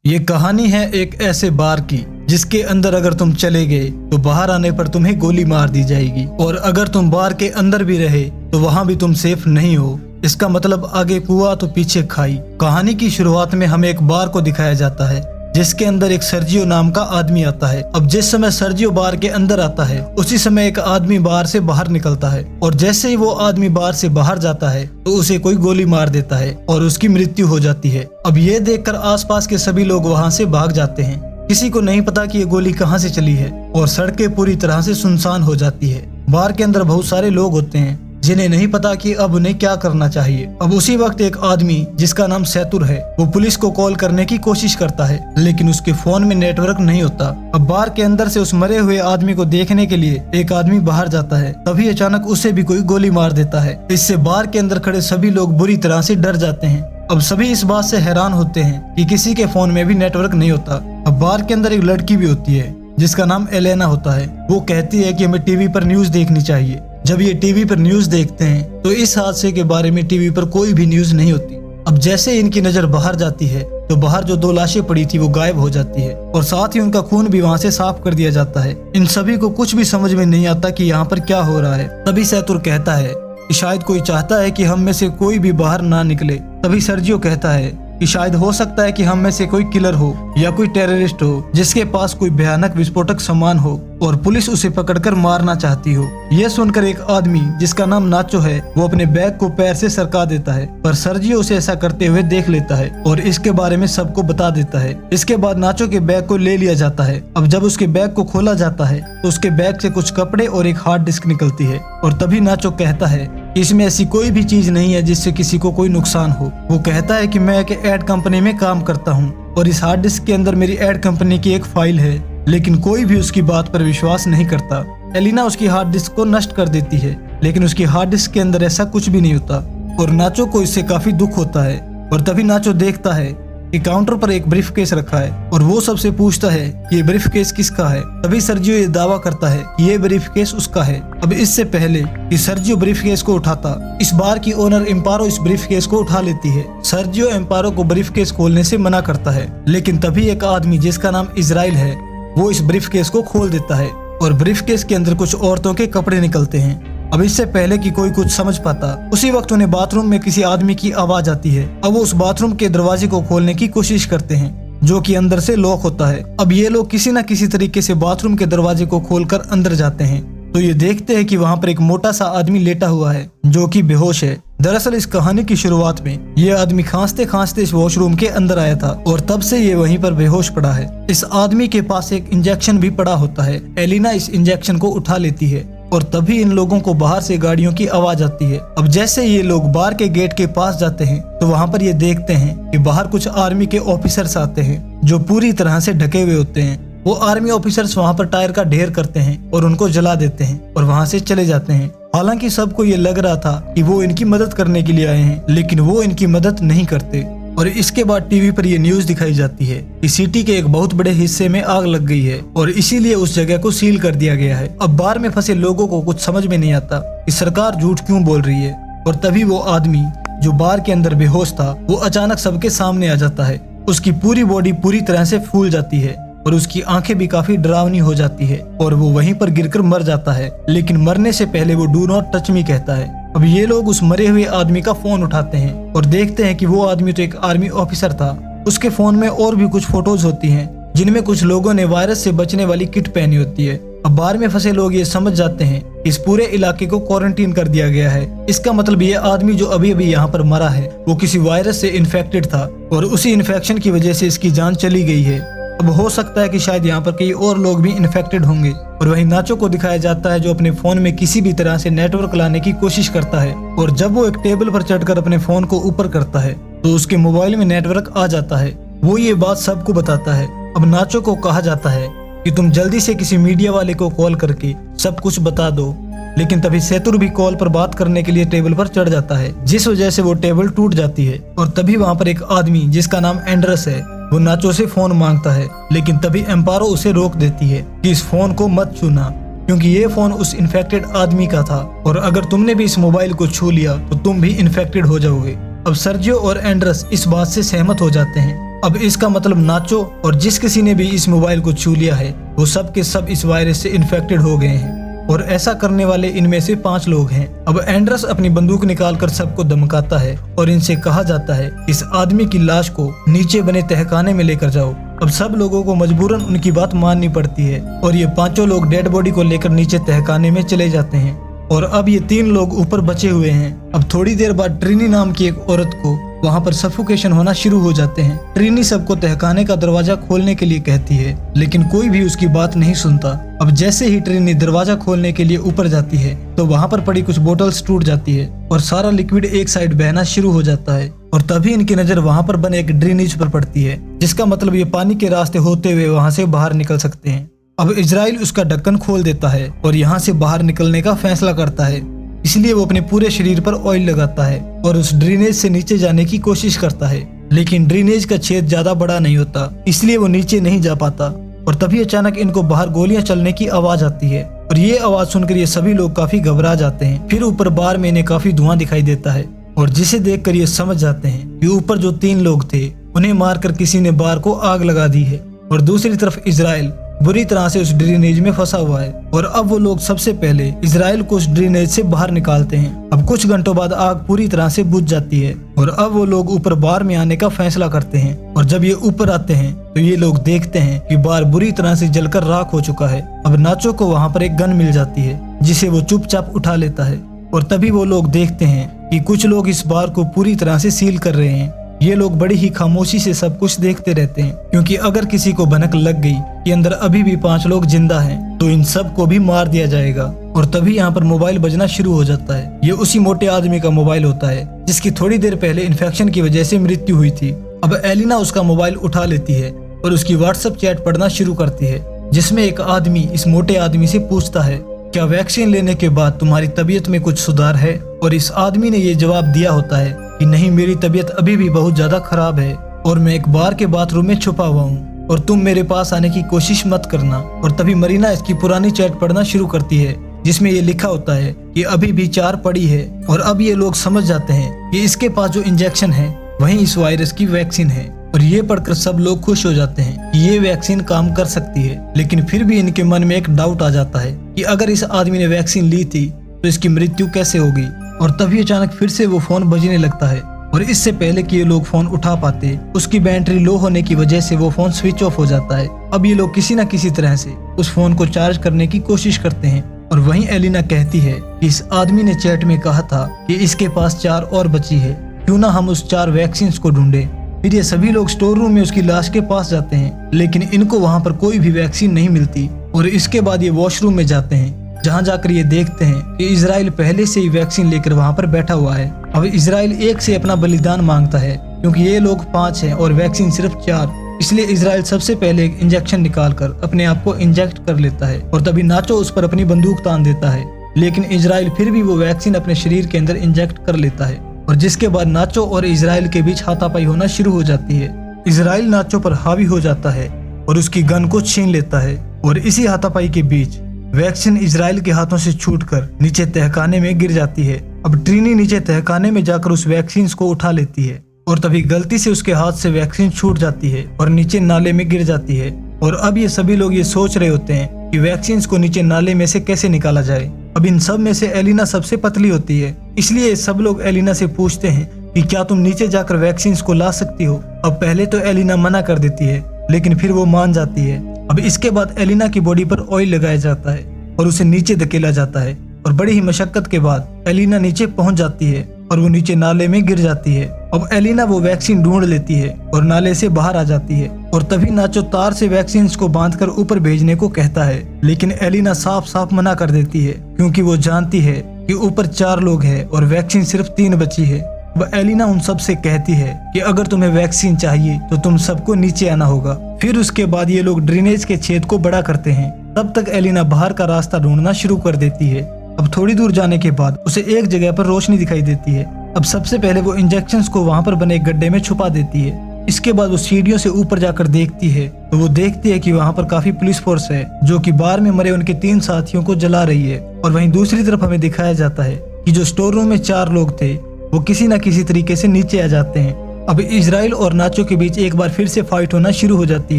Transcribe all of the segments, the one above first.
ये कहानी है एक ऐसे बार की जिसके अंदर अगर तुम चले गए तो बाहर आने पर तुम्हें गोली मार दी जाएगी, और अगर तुम बार के अंदर भी रहे तो वहाँ भी तुम सेफ नहीं हो। इसका मतलब आगे कुआं तो पीछे खाई। कहानी की शुरुआत में हमें एक बार को दिखाया जाता है जिसके अंदर एक सर्जियो नाम का आदमी आता है। अब जिस समय सर्जियो बार के अंदर आता है उसी समय एक आदमी बार से बाहर निकलता है, और जैसे ही वो आदमी बार से बाहर जाता है तो उसे कोई गोली मार देता है और उसकी मृत्यु हो जाती है। अब ये देखकर आसपास के सभी लोग वहाँ से भाग जाते हैं। किसी को नहीं पता कि ये गोली कहाँ से चली है, और सड़कें पूरी तरह से सुनसान हो जाती है। बार के अंदर बहुत सारे लोग होते हैं जिन्हें नहीं पता कि अब उन्हें क्या करना चाहिए। अब उसी वक्त एक आदमी जिसका नाम सैतुर है वो पुलिस को कॉल करने की कोशिश करता है, लेकिन उसके फोन में नेटवर्क नहीं होता। अब बार के अंदर से उस मरे हुए आदमी को देखने के लिए एक आदमी बाहर जाता है, तभी अचानक उसे भी कोई गोली मार देता है। इससे बार के अंदर खड़े सभी लोग बुरी तरह से डर जाते हैं। अब सभी इस बात से हैरान होते हैं कि किसी के फोन में भी नेटवर्क नहीं होता। अब बार के अंदर एक लड़की भी होती है जिसका नाम एलेना होता है। वो कहती है कि हमें टीवी पर न्यूज देखनी चाहिए। जब ये टीवी पर न्यूज देखते हैं तो इस हादसे के बारे में टीवी पर कोई भी न्यूज नहीं होती। अब जैसे इनकी नजर बाहर जाती है तो बाहर जो 2 लाशें पड़ी थी वो गायब हो जाती है, और साथ ही उनका खून भी वहाँ से साफ कर दिया जाता है। इन सभी को कुछ भी समझ में नहीं आता कि यहाँ पर क्या हो रहा है। तभी सैतुर कहता है कि शायद कोई चाहता है कि हम में से कोई भी बाहर ना निकले। तभी सर्जियो कहता है कि शायद हो सकता है कि हम में से कोई किलर हो या कोई टेररिस्ट हो जिसके पास कोई भयानक विस्फोटक सामान हो और पुलिस उसे पकड़कर मारना चाहती हो। यह सुनकर एक आदमी जिसका नाम नाचो है वो अपने बैग को पैर से सरका देता है, पर सर्जियो उसे ऐसा करते हुए देख लेता है और इसके बारे में सबको बता देता है। इसके बाद नाचो के बैग को ले लिया जाता है। अब जब उसके बैग को खोला जाता है तो उसके बैग से कुछ कपड़े और एक हार्ड डिस्क निकलती है, और तभी नाचो कहता है कि इसमें ऐसी कोई भी चीज नहीं है जिससे किसी को कोई नुकसान हो। वो कहता है कि मैं एक एड कंपनी में काम करता हूँ और इस हार्ड डिस्क के अंदर मेरी एड कंपनी की एक फाइल है, लेकिन कोई भी उसकी बात पर विश्वास नहीं करता। एलिना उसकी हार्ड डिस्क को नष्ट कर देती है, लेकिन उसकी हार्ड डिस्क के अंदर ऐसा कुछ भी नहीं होता, और नाचो को इससे काफी दुख होता है। और तभी नाचो देखता है कि काउंटर पर एक ब्रीफ केस रखा है, और वो सबसे पूछता है कि ये ब्रीफ केस किसका है। तभी सर्जियो ये दावा करता है कि ये ब्रीफ केस उसका है। अब इससे पहले कि सर्जियो ब्रीफ केस को उठाता, इस बार की ओनर एम्पारो इस ब्रीफ केस को उठा लेती है। सर्जियो एम्पारो को ब्रीफ केस खोलने से मना करता है, लेकिन तभी एक आदमी जिसका नाम इजराइल है वो इस ब्रीफ केस को खोल देता है, और ब्रीफ केस के अंदर कुछ औरतों के कपड़े निकलते हैं। अब इससे पहले कि कोई कुछ समझ पाता, उसी वक्त उन्हें बाथरूम में किसी आदमी की आवाज आती है। अब वो उस बाथरूम के दरवाजे को खोलने की कोशिश करते हैं जो कि अंदर से लॉक होता है। अब ये लोग किसी न किसी तरीके से बाथरूम के दरवाजे को खोलकर अंदर जाते हैं तो ये देखते हैं कि वहाँ पर एक मोटा सा आदमी लेटा हुआ है जो कि बेहोश है। दरअसल इस कहानी की शुरुआत में ये आदमी खांसते खांसते इस वॉशरूम के अंदर आया था, और तब से ये वहीं पर बेहोश पड़ा है। इस आदमी के पास एक इंजेक्शन भी पड़ा होता है। एलिना इस इंजेक्शन को उठा लेती है, और तभी इन लोगों को बाहर से गाड़ियों की आवाज आती है। अब जैसे ये लोग बार के गेट के पास जाते हैं तो वहाँ पर ये देखते हैं कि बाहर कुछ आर्मी के ऑफिसर्स आते हैं जो पूरी तरह से ढके हुए होते हैं। वो आर्मी ऑफिसर्स वहाँ पर टायर का ढेर करते हैं और उनको जला देते हैं और वहाँ से चले जाते हैं। हालांकि सबको ये लग रहा था कि वो इनकी मदद करने के लिए आए हैं, लेकिन वो इनकी मदद नहीं करते। और इसके बाद टीवी पर ये न्यूज दिखाई जाती है कि सिटी के एक बहुत बड़े हिस्से में आग लग गई है और इसीलिए उस जगह को सील कर दिया गया है। अब बार में फंसे लोगों को कुछ समझ में नहीं आता कि सरकार झूठ क्यों बोल रही है, और तभी वो आदमी जो बार के अंदर बेहोश था वो अचानक सबके सामने आ जाता है। उसकी पूरी बॉडी पूरी तरह से फूल जाती है और उसकी आंखें भी काफी डरावनी हो जाती है, और वो वहीं पर गिरकर मर जाता है। लेकिन मरने से पहले वो डू नॉट टच मी कहता है। अब ये लोग उस मरे हुए आदमी का फोन उठाते हैं और देखते हैं कि वो आदमी तो एक आर्मी ऑफिसर था। उसके फोन में और भी कुछ फोटोज होती हैं जिनमें कुछ लोगों ने वायरस से बचने वाली किट पहनी होती है। अब बार में फंसे लोग ये समझ जाते हैं कि इस पूरे इलाके को क्वारंटीन कर दिया गया है। इसका मतलब ये आदमी जो अभी अभी यहाँ पर मरा है वो किसी वायरस से इन्फेक्टेड था, और उसी इन्फेक्शन की वजह से इसकी जान चली गई है। अब हो सकता है कि शायद यहाँ पर कई और लोग भी इन्फेक्टेड होंगे। और वहीं नाचो को दिखाया जाता है जो अपने फोन में किसी भी तरह से नेटवर्क लाने की कोशिश करता है, और जब वो एक टेबल पर चढ़कर अपने फोन को ऊपर करता है तो उसके मोबाइल में नेटवर्क आ जाता है। वो ये बात सबको बताता है। अब नाचो को कहा जाता है कि तुम जल्दी से किसी मीडिया वाले को कॉल करके सब कुछ बता दो, लेकिन तभी सैतुर भी कॉल पर बात करने के लिए टेबल पर चढ़ जाता है, जिस वजह से वो टेबल टूट जाती है। और तभी वहाँ पर एक आदमी जिसका नाम एंड्रस है वो नाचो से फोन मांगता है, लेकिन तभी एम्पारो उसे रोक देती है कि इस फोन को मत छूना, क्योंकि ये फोन उस इन्फेक्टेड आदमी का था, और अगर तुमने भी इस मोबाइल को छू लिया तो तुम भी इन्फेक्टेड हो जाओगे। अब सर्जियो और एंड्रस इस बात से सहमत हो जाते हैं अब इसका मतलब नाचो और जिस किसी ने भी इस मोबाइल को छू लिया है वो सब के सब इस वायरस से इन्फेक्टेड हो गए हैं और ऐसा करने वाले इनमें से 5 लोग हैं। अब एंड्रस अपनी बंदूक निकालकर सबको धमकाता है और इनसे कहा जाता है इस आदमी की लाश को नीचे बने तहखाने में लेकर जाओ। अब सब लोगों को मजबूरन उनकी बात माननी पड़ती है और ये 5 लोग डेड बॉडी को लेकर नीचे तहखाने में चले जाते हैं और अब ये 3 लोग ऊपर बचे हुए हैं। अब थोड़ी देर बाद ट्रिनी नाम की एक औरत को वहाँ पर सफोकेशन होना शुरू हो जाते हैं। ट्रिनी सबको तहखाने का दरवाजा खोलने के लिए कहती है लेकिन कोई भी उसकी बात नहीं सुनता। अब जैसे ही ट्रिनी दरवाजा खोलने के लिए ऊपर जाती है तो वहाँ पर पड़ी कुछ बोतल्स टूट जाती है और सारा लिक्विड एक साइड बहना शुरू हो जाता है और तभी इनकी नजर वहाँ पर बने एक ड्रेनेज पर पड़ती है जिसका मतलब ये पानी के रास्ते होते हुए वहाँ से बाहर निकल सकते हैं। अब इजराइल उसका ढक्कन खोल देता है और यहाँ से बाहर निकलने का फैसला करता है, इसलिए वो अपने पूरे शरीर पर ऑयल लगाता है और उस ड्रेनेज से नीचे जाने की कोशिश करता है लेकिन ड्रेनेज का छेद ज्यादा बड़ा नहीं होता इसलिए वो नीचे नहीं जा पाता। और तभी अचानक इनको बाहर गोलियां चलने की आवाज आती है और ये आवाज सुनकर ये सभी लोग काफी घबरा जाते हैं। फिर ऊपर बार में इन्हें काफी धुआं दिखाई देता है और जिसे देखकर ये समझ जाते हैं कि ऊपर जो 3 लोग थे उन्हें मारकर किसी ने बार को आग लगा दी है और दूसरी तरफ इजराइल बुरी तरह से उस ड्रेनेज में फंसा हुआ है और अब वो लोग सबसे पहले इजराइल को उस ड्रेनेज से बाहर निकालते हैं। अब कुछ घंटों बाद आग पूरी तरह से बुझ जाती है और अब वो लोग ऊपर बार में आने का फैसला करते हैं और जब ये ऊपर आते हैं तो ये लोग देखते हैं कि बार बुरी तरह से जलकर राख हो चुका है। अब नाचो को वहाँ पर एक गन मिल जाती है जिसे वो चुपचाप उठा लेता है और तभी वो लोग देखते हैं कि कुछ लोग इस बार को पूरी तरह से सील कर रहे हैं। ये लोग बड़ी ही खामोशी से सब कुछ देखते रहते हैं क्योंकि अगर किसी को भनक लग गई कि अंदर अभी भी 5 लोग जिंदा हैं तो इन सब को भी मार दिया जाएगा। और तभी यहाँ पर मोबाइल बजना शुरू हो जाता है। ये उसी मोटे आदमी का मोबाइल होता है जिसकी थोड़ी देर पहले इन्फेक्शन की वजह से मृत्यु हुई थी। अब एलिना उसका मोबाइल उठा लेती है और उसकी व्हाट्सएप चैट पढ़ना शुरू करती है जिसमें एक आदमी इस मोटे आदमी से पूछता है क्या वैक्सीन लेने के बाद तुम्हारी तबीयत में कुछ सुधार है। और इस आदमी ने ये जवाब दिया होता है कि नहीं, मेरी तबीयत अभी भी बहुत ज्यादा खराब है और मैं एक बार के बाथरूम में छुपा हुआ हूँ और तुम मेरे पास आने की कोशिश मत करना। और तभी मरीना इसकी पुरानी चैट पढ़ना शुरू करती है जिसमें ये लिखा होता है कि अभी भी 4 पड़ी है। और अब ये लोग समझ जाते हैं कि इसके पास जो इंजेक्शन है वही इस वायरस की वैक्सीन है और ये पढ़कर सब लोग खुश हो जाते हैं कि ये वैक्सीन काम कर सकती है। लेकिन फिर भी इनके मन में एक डाउट आ जाता है कि अगर इस आदमी ने वैक्सीन ली थी तो इसकी मृत्यु कैसे होगी। और तभी अचानक फिर से वो फोन बजने लगता है और इससे पहले कि ये लोग फोन उठा पाते उसकी बैटरी लो होने की वजह से वो फोन स्विच ऑफ हो जाता है। अब ये लोग किसी न किसी तरह से उस फोन को चार्ज करने की कोशिश करते हैं और वहीं एलिना कहती है कि इस आदमी ने चैट में कहा था कि इसके पास 4 और बची है, क्यों ना हम उस 4 वैक्सीन को ढूंढे। फिर ये सभी लोग स्टोर रूम में उसकी लाश के पास जाते हैं लेकिन इनको वहाँ पर कोई भी वैक्सीन नहीं मिलती। और इसके बाद ये वॉशरूम में जाते हैं जहाँ जाकर ये देखते हैं कि इजराइल पहले से ही वैक्सीन लेकर वहाँ पर बैठा हुआ है। अब इजराइल एक से अपना बलिदान मांगता है क्योंकि ये लोग 5 हैं और वैक्सीन सिर्फ 4, इसलिए इजराइल सबसे पहले एक इंजेक्शन निकालकर अपने आप को इंजेक्ट कर लेता है। और तभी नाचो उस पर अपनी बंदूक तान देता है लेकिन इजराइल फिर भी वो वैक्सीन अपने शरीर के अंदर इंजेक्ट कर लेता है और जिसके बाद नाचो और इजराइल के बीच हाथापाई होना शुरू हो जाती है। इजराइल नाचो पर हावी हो जाता है और उसकी गन को छीन लेता है और इसी हाथापाई के बीच वैक्सीन इजराइल के हाथों से छूटकर नीचे तहखाने में गिर जाती है। अब ट्रिनी नीचे तहखाने में जाकर उस वैक्सीन को उठा लेती है और तभी गलती से उसके हाथ से वैक्सीन छूट जाती है और नीचे नाले में गिर जाती है। और अब ये सभी लोग ये सोच रहे होते हैं कि वैक्सीन को नीचे नाले में से कैसे निकाला जाए। अब इन सब में से एलिना सबसे पतली होती है, इसलिए सब लोग एलिना से पूछते हैं कि क्या तुम नीचे जाकर वैक्सीन को ला सकती हो। अब पहले तो एलिना मना कर देती है लेकिन फिर वो मान जाती है। अब इसके बाद एलिना की बॉडी पर ऑयल लगाया जाता है और उसे नीचे धकेला जाता है और बड़ी ही मशक्कत के बाद एलिना नीचे पहुंच जाती है और वो नीचे नाले में गिर जाती है। अब एलिना वो वैक्सीन ढूंढ लेती है और नाले से बाहर आ जाती है और तभी नाचो तार से वैक्सीन को बांधकर ऊपर भेजने को कहता है लेकिन एलिना साफ साफ मना कर देती है क्योंकि वो जानती है कि ऊपर 4 लोग हैं और वैक्सीन सिर्फ 3 बची है। अब एलिना उन सब से कहती है कि अगर तुम्हें वैक्सीन चाहिए तो तुम सबको नीचे आना होगा। फिर उसके बाद ये लोग ड्रेनेज के छेद को बड़ा करते हैं। तब तक एलिना बाहर का रास्ता ढूंढना शुरू कर देती है। अब थोड़ी दूर जाने के बाद उसे एक जगह पर रोशनी दिखाई देती है। अब सबसे पहले वो इंजेक्शंस को वहाँ पर बने एक गड्ढे में छुपा देती है। इसके बाद वो सीढ़ियों से ऊपर जाकर देखती है तो वो देखती है कि वहाँ पर काफी पुलिस फोर्स है जो कि बार में मरे उनके 3 साथियों को जला रही है। और वहीं दूसरी तरफ हमें दिखाया जाता है कि जो स्टोर रूम में 4 लोग थे वो किसी न किसी तरीके से नीचे आ जाते हैं। अब इजराइल और नाचो के बीच एक बार फिर से फाइट होना शुरू हो जाती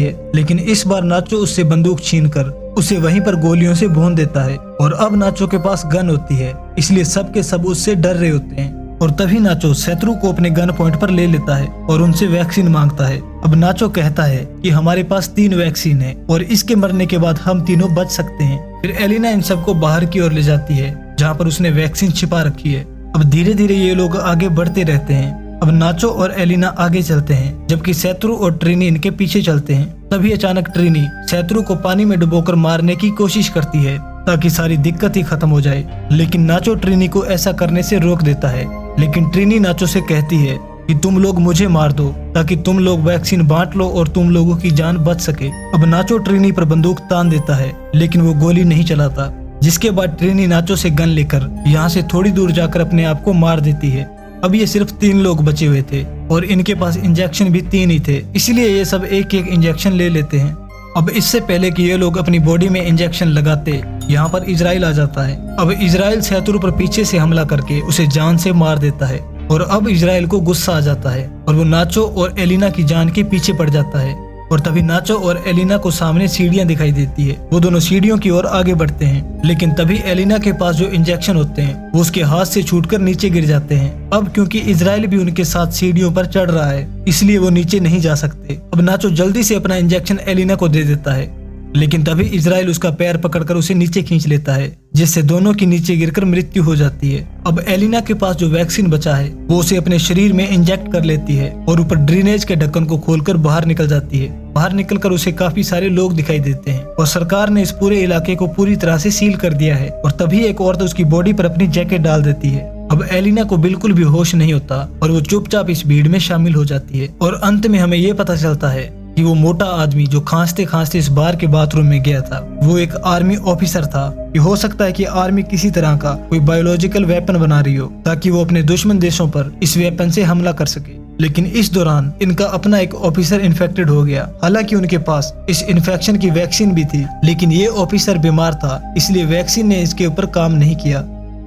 है, लेकिन इस बार नाचो उससे बंदूक छीनकर उसे वहीं पर गोलियों से भून देता है। और अब नाचो के पास गन होती है, इसलिए सब के सब उससे डर रहे होते हैं। और तभी नाचो शत्रु को अपने गन पॉइंट पर ले लेता है और उनसे वैक्सीन मांगता है। अब नाचो कहता है कि हमारे पास 3 वैक्सीन है और इसके मरने के बाद हम तीनों बच सकते हैं। फिर एलिना इन सबको बाहर की ओर ले जाती है जहाँ पर उसने वैक्सीन छिपा रखी है। अब धीरे धीरे ये लोग आगे बढ़ते रहते हैं। अब नाचो और एलिना आगे चलते हैं, जबकि शत्रु और ट्रिनी इनके पीछे चलते हैं। तभी अचानक ट्रिनी शत्रु को पानी में डुबोकर मारने की कोशिश करती है ताकि सारी दिक्कत ही खत्म हो जाए, लेकिन नाचो ट्रिनी को ऐसा करने से रोक देता है। लेकिन ट्रिनी नाचो से कहती है कि तुम लोग मुझे मार दो ताकि तुम लोग वैक्सीन बांट लो और तुम लोगों की जान बच सके। अब नाचो ट्रिनी पर बंदूक तान देता है, लेकिन वो गोली नहीं चलाता, जिसके बाद ट्रिनी नाचो से गन लेकर यहाँ से थोड़ी दूर जाकर अपने आप को मार देती है। अब ये सिर्फ 3 लोग बचे हुए थे और इनके पास इंजेक्शन भी 3 ही थे, इसलिए ये सब एक एक इंजेक्शन ले लेते हैं। अब इससे पहले कि ये लोग अपनी बॉडी में इंजेक्शन लगाते, यहाँ पर इजराइल आ जाता है। अब इजराइल शत्रु पर पीछे से हमला करके उसे जान से मार देता है और अब इजराइल को गुस्सा आ जाता है और वो नाचो और एलिना की जान के पीछे पड़ जाता है। और तभी नाचो और एलिना को सामने सीढ़ियां दिखाई देती है। वो दोनों सीढ़ियों की ओर आगे बढ़ते हैं, लेकिन तभी एलिना के पास जो इंजेक्शन होते हैं वो उसके हाथ से छूटकर नीचे गिर जाते हैं। अब क्योंकि इजराइल भी उनके साथ सीढ़ियों पर चढ़ रहा है, इसलिए वो नीचे नहीं जा सकते। अब नाचो जल्दी से अपना इंजेक्शन एलिना को दे देता है, लेकिन तभी इजराइल उसका पैर पकड़कर उसे नीचे खींच लेता है, जिससे दोनों की नीचे गिरकर मृत्यु हो जाती है। अब एलिना के पास जो वैक्सीन बचा है वो उसे अपने शरीर में इंजेक्ट कर लेती है और ऊपर ड्रेनेज के ढक्कन को खोलकर बाहर निकल जाती है। बाहर निकलकर उसे काफी सारे लोग दिखाई देते हैं और सरकार ने इस पूरे इलाके को पूरी तरह से सील कर दिया है। और तभी एक औरत उसकी बॉडी पर अपनी जैकेट डाल देती है। अब एलिना को बिल्कुल भी होश नहीं होता और वो चुपचाप इस भीड़ में शामिल हो जाती है। और अंत में हमें ये पता चलता है कि वो मोटा आदमी जो खांसते खांसते इस बार के बाथरूम में गया था वो एक आर्मी ऑफिसर था। ये हो सकता है कि आर्मी किसी तरह का कोई बायोलॉजिकल वेपन बना रही हो ताकि वो अपने दुश्मन देशों पर इस वेपन से हमला कर सके। लेकिन इस दौरान इनका अपना एक ऑफिसर इन्फेक्टेड हो गया। हालांकि उनके पास इस इन्फेक्शन की वैक्सीन भी थी, लेकिन ये ऑफिसर बीमार था, इसलिए वैक्सीन ने इसके ऊपर काम नहीं किया।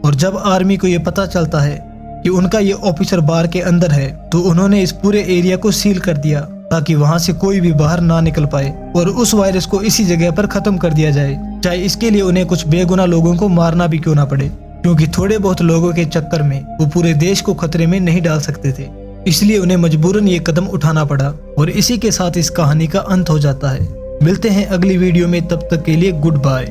और जब आर्मी को ये पता चलता है कि उनका ये ऑफिसर बार के अंदर है, तो उन्होंने इस पूरे एरिया को सील कर दिया ताकि वहां से कोई भी बाहर ना निकल पाए और उस वायरस को इसी जगह पर खत्म कर दिया जाए, चाहे इसके लिए उन्हें कुछ बेगुनाह लोगों को मारना भी क्यों ना पड़े, क्योंकि थोड़े बहुत लोगों के चक्कर में वो पूरे देश को खतरे में नहीं डाल सकते थे। इसलिए उन्हें मजबूरन ये कदम उठाना पड़ा। और इसी के साथ इस कहानी का अंत हो जाता है। मिलते हैं अगली वीडियो में, तब तक के लिए गुड बाय।